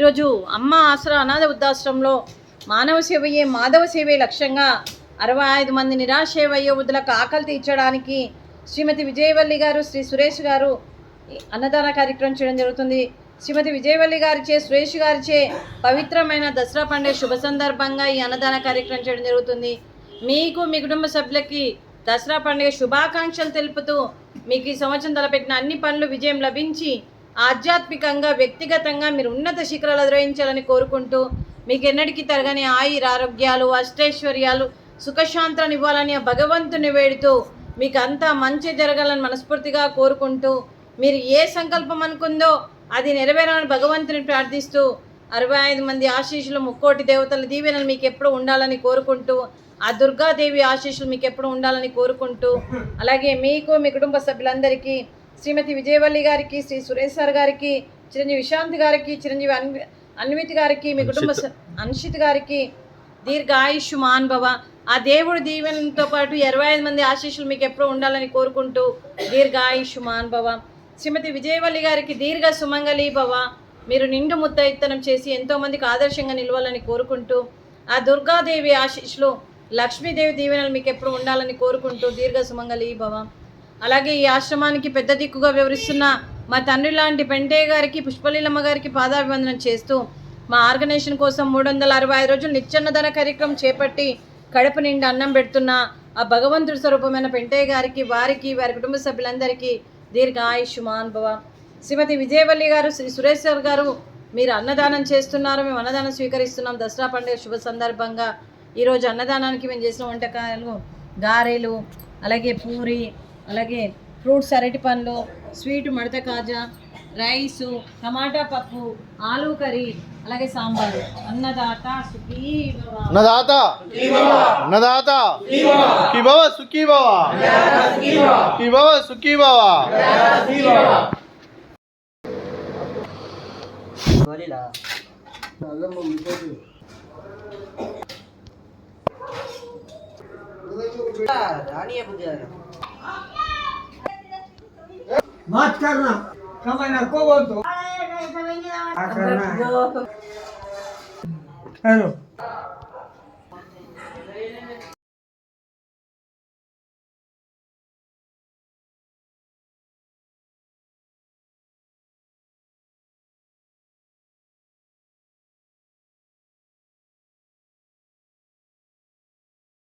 ఈరోజు అమ్మ ఆసరా అనాథ వృద్ధాశ్రమంలో మానవ సేవయే మాధవ సేవే లక్ష్యంగా 65 మంది నిరాశ్రయ వయోవృద్ధులకు ఆకలి తీర్చడానికి శ్రీమతి విజయవల్లి గారు, శ్రీ సురేష్ గారు అన్నదాన కార్యక్రమం చేయడం జరుగుతుంది. శ్రీమతి విజయవల్లి గారిచే, సురేష్ గారిచే పవిత్రమైన దసరా పండుగ శుభ సందర్భంగా ఈ అన్నదాన కార్యక్రమం చేయడం జరుగుతుంది. మీకు మీ కుటుంబ సభ్యులకి దసరా పండుగ శుభాకాంక్షలు తెలుపుతూ మీకు ఈ సంవత్సరం తలపెట్టిన అన్ని పనులు విజయం లభించి ఆధ్యాత్మికంగా, వ్యక్తిగతంగా మీరు ఉన్నత శిఖరాలు అధిరోహించాలని కోరుకుంటూ మీకు ఎన్నటికీ తరగని ఆరోగ్యాలు, అష్టైశ్వర్యాలు, సుఖశాంతాన్ని ఇవ్వాలని ఆ భగవంతుని వేడుతూ మీకు అంతా మంచి జరగాలని మనస్ఫూర్తిగా కోరుకుంటూ మీరు ఏ సంకల్పం అనుకుందో అది నెరవేరాలని భగవంతుని ప్రార్థిస్తూ 65 మంది ఆశీస్సులు, 3,000,000 దేవతల దీవెనలు మీకు ఎప్పుడు ఉండాలని కోరుకుంటూ ఆ దుర్గాదేవి ఆశీస్సులు మీకు ఎప్పుడు ఉండాలని కోరుకుంటూ అలాగే మీకు మీ కుటుంబ సభ్యులందరికీ శ్రీమతి విజయవల్లి గారికి, శ్రీ సురేష్ సార్ గారికి, చిరంజీవి విశాంత్ గారికి, చిరంజీవి అన్విత్ గారికి, మీ కుటుంబ అన్షిత్ గారికి దీర్ఘ ఆయుష్మాన్ భవ. ఆ దేవుడి దీవెనతో పాటు 25 మంది ఆశీస్సులు మీకు ఎప్పుడు ఉండాలని కోరుకుంటూ దీర్ఘ ఆయుష్మాన్ భవ. శ్రీమతి విజయవల్లి గారికి దీర్ఘ సుమంగళి భవ. మీరు నిండు ముత్తైత్తనం చేసి ఎంతోమందికి ఆదర్శంగా నిలవాలని కోరుకుంటూ ఆ దుర్గాదేవి ఆశీస్సులు, లక్ష్మీదేవి దీవెనలు మీకు ఎప్పుడు ఉండాలని కోరుకుంటూ దీర్ఘ సుమంగళి భవ. అలాగే ఈ ఆశ్రమానికి పెద్ద దిక్కుగా వివరిస్తున్న మా తండ్రి లాంటి పెంటయ్య గారికి, పుష్పలీలమ్మ గారికి పాదాభివందనం చేస్తూ మా ఆర్గనైజేషన్ కోసం 365 రోజులు నిత్యాన్నదాన కార్యక్రమం చేపట్టి కడుపు నిండా అన్నం పెడుతున్న ఆ భగవంతుడి స్వరూపమైన పెంటయ్య గారికి, వారికి, వారి కుటుంబ సభ్యులందరికీ దీర్ఘ ఆయుష్మాన్ భవ. శ్రీమతి విజయవల్లి గారు, శ్రీ సురేష్ గారు మీరు అన్నదానం చేస్తున్నారు, మేము అన్నదానం స్వీకరిస్తున్నాం. దసరా పండుగ శుభ సందర్భంగా ఈరోజు అన్నదానానికి మేము చేసిన వంటకాలు గారెలు, అలాగే పూరి, అలాగే ఫ్రూట్స్ అరటి పండ్లు, స్వీటు మడత కాజా, రైసు, టమాటా పప్పు, ఆలూ కర్రీ, అలాగే సాంబారు. అన్నదాత సుఖీ భవ. అన్నదాత అన్నదాత సుఖీ భవ, సుఖీ భవ, సుఖీ భవ, సుఖీ భవ. बात करना कमाना को बोल दो करना हेलो